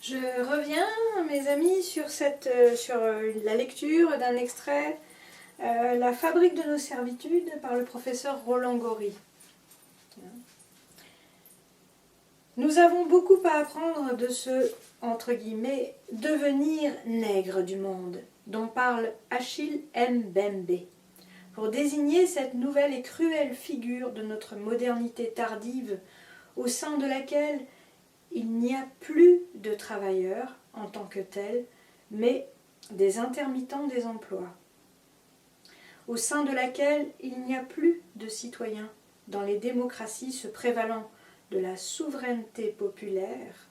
Je reviens, mes amis, sur la lecture d'un extrait La fabrique de nos servitudes par le professeur Roland Gori. Nous avons beaucoup à apprendre de ce, entre guillemets, devenir nègre du monde, dont parle Achille Mbembe, pour désigner cette nouvelle et cruelle figure de notre modernité tardive, au sein de laquelle il n'y a plus de travailleurs en tant que tels, mais des intermittents des emplois, au sein de laquelle il n'y a plus de citoyens dans les démocraties se prévalant de la souveraineté populaire,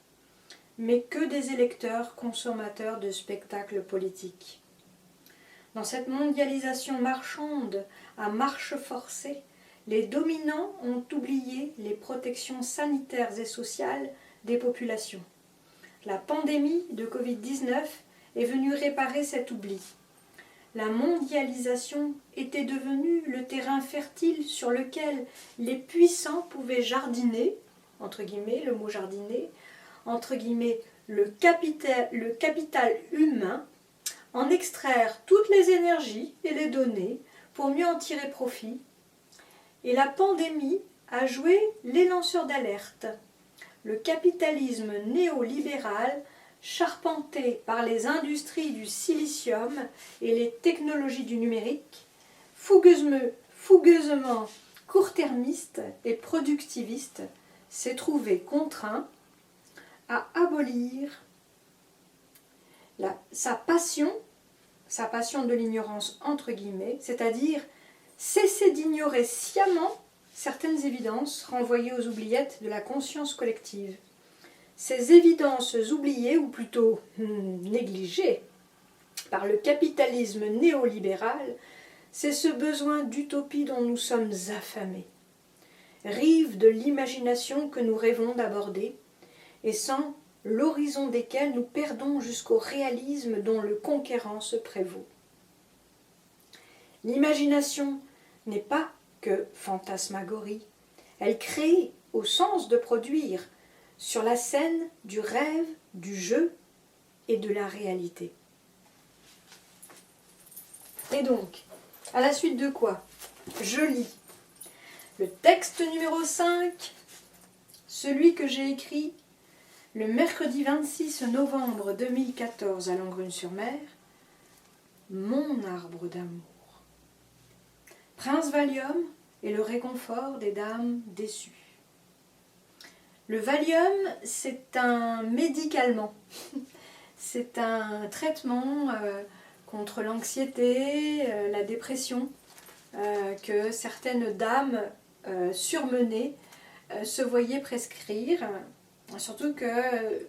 mais que des électeurs consommateurs de spectacles politiques. Dans cette mondialisation marchande à marche forcée, les dominants ont oublié les protections sanitaires et sociales des populations. La pandémie de Covid-19 est venue réparer cet oubli. La mondialisation était devenue le terrain fertile sur lequel les puissants pouvaient jardiner, entre guillemets, le mot jardiner, entre guillemets, le capital humain, en extraire toutes les énergies et les données pour mieux en tirer profit. Et la pandémie a joué les lanceurs d'alerte. Le capitalisme néolibéral, charpenté par les industries du silicium et les technologies du numérique, fougueusement court-termiste et productiviste, s'est trouvé contraint à abolir sa passion de l'ignorance entre guillemets, c'est-à-dire cesser d'ignorer sciemment certaines évidences renvoyées aux oubliettes de la conscience collective. Ces évidences oubliées, ou plutôt négligées, par le capitalisme néolibéral, c'est ce besoin d'utopie dont nous sommes affamés. Rive de l'imagination que nous rêvons d'aborder, et sans l'horizon desquels nous perdons jusqu'au réalisme dont le conquérant se prévaut. L'imagination n'est pas que fantasmagorie. Elle crée au sens de produire sur la scène du rêve, du jeu et de la réalité. Et donc, à la suite de quoi? Je lis le texte numéro 5, celui que j'ai écrit le mercredi 26 novembre 2014 à Langrune-sur-Mer, Mon arbre d'amour. Prince Valium et le réconfort des dames déçues. Le Valium, c'est un médicament. C'est un traitement contre l'anxiété, la dépression, que certaines dames surmenées se voyaient prescrire. Surtout que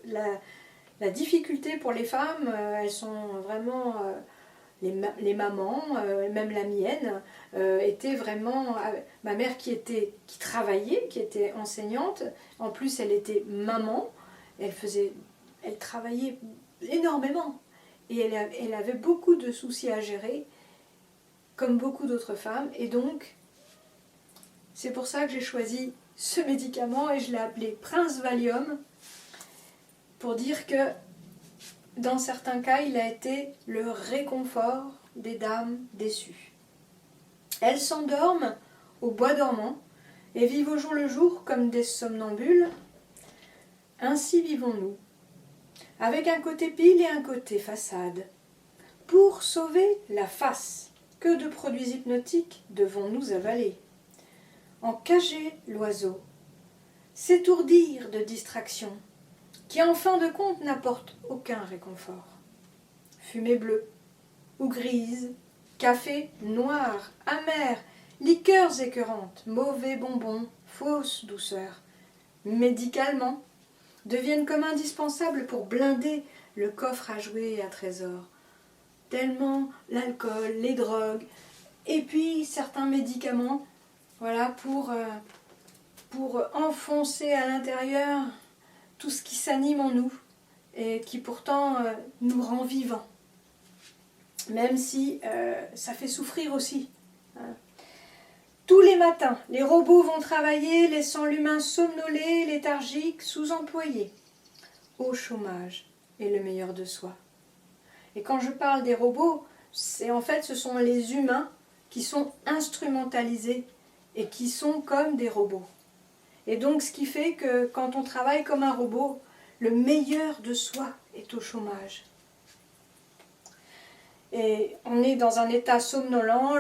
la difficulté pour les femmes, elles sont vraiment... les mamans, même la mienne, était vraiment... ma mère qui travaillait, qui était enseignante, en plus elle était maman, elle travaillait énormément. Et elle avait beaucoup de soucis à gérer, comme beaucoup d'autres femmes. Et donc, c'est pour ça que j'ai choisi ce médicament et je l'ai appelé Prince Valium, pour dire que dans certains cas, il a été le réconfort des dames déçues. Elles s'endorment au bois dormant et vivent au jour le jour comme des somnambules. Ainsi vivons-nous, avec un côté pile et un côté façade. Pour sauver la face, que de produits hypnotiques devons-nous avaler? Encager l'oiseau, s'étourdir de distractions, qui en fin de compte n'apportent aucun réconfort. Fumée bleue ou grise, café noir, amer, liqueurs écœurantes, mauvais bonbons, fausse douceur, médicalement, deviennent comme indispensables pour blinder le coffre à jouets et à trésors. Tellement l'alcool, les drogues, et puis certains médicaments, voilà, pour enfoncer à l'intérieur tout ce qui s'anime en nous et qui pourtant nous rend vivants. Même si ça fait souffrir aussi. Hein. Tous les matins, les robots vont travailler, laissant l'humain somnolé, léthargique, sous-employé. Au chômage, et le meilleur de soi. Et quand je parle des robots, en fait ce sont les humains qui sont instrumentalisés et qui sont comme des robots. Et donc ce qui fait que quand on travaille comme un robot, le meilleur de soi est au chômage. Et on est dans un état somnolent,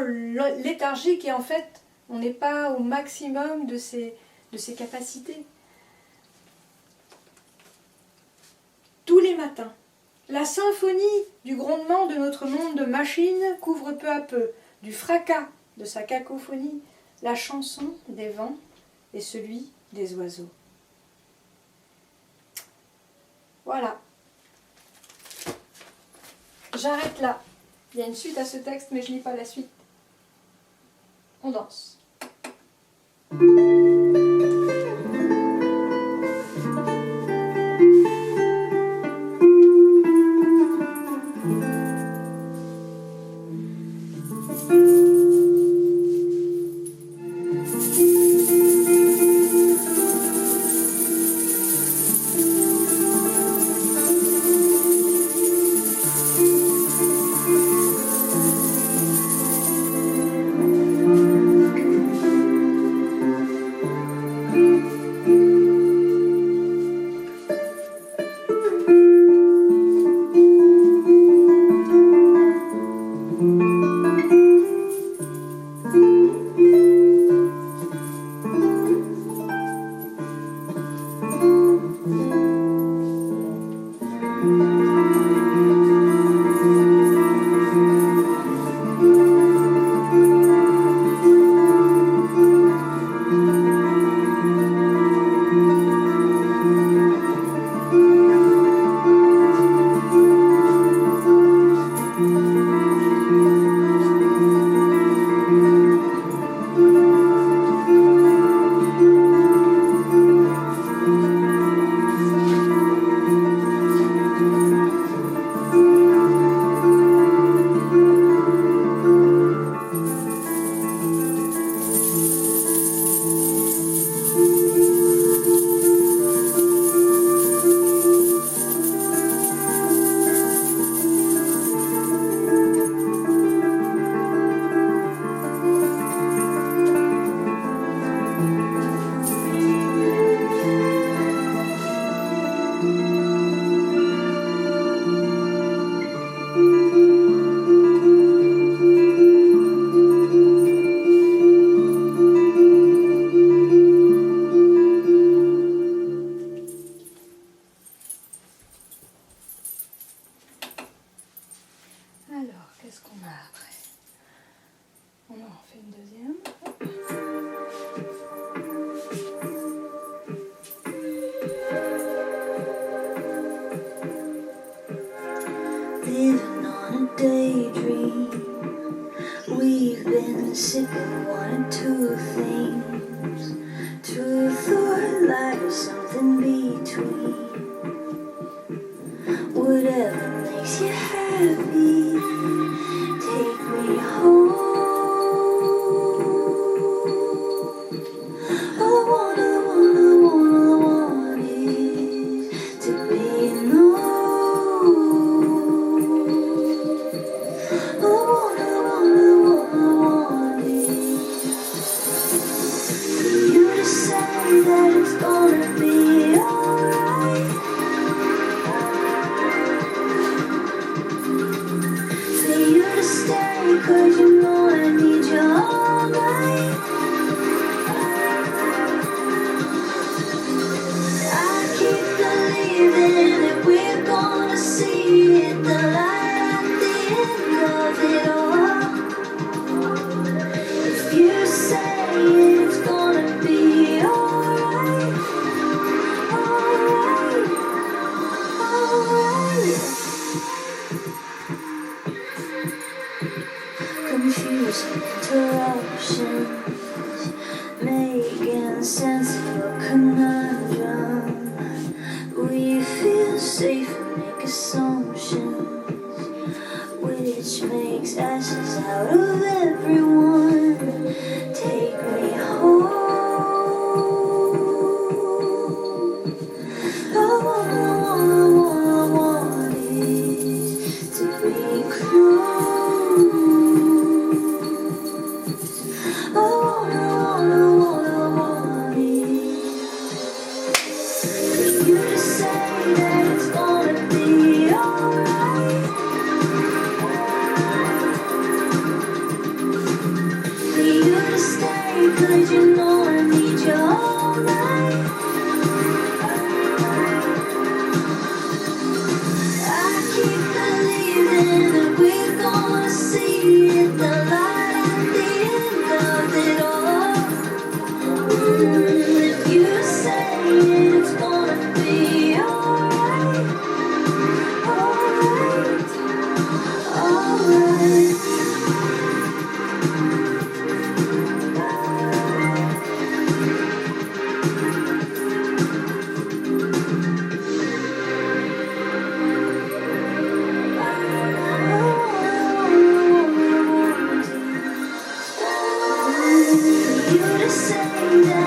léthargique, et en fait on n'est pas au maximum de ses capacités. Tous les matins, la symphonie du grondement de notre monde de machines couvre peu à peu, du fracas de sa cacophonie, la chanson des vents et celui des oiseaux. Voilà. J'arrête là. Il y a une suite à ce texte, mais je ne lis pas la suite. On danse.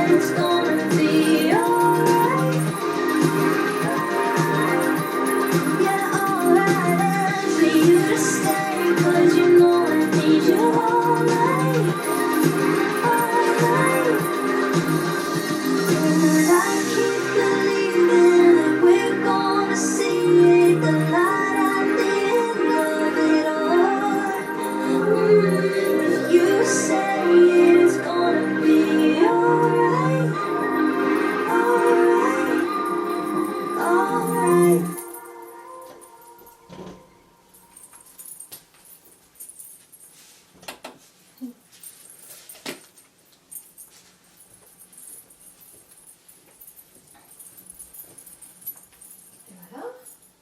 It's gonna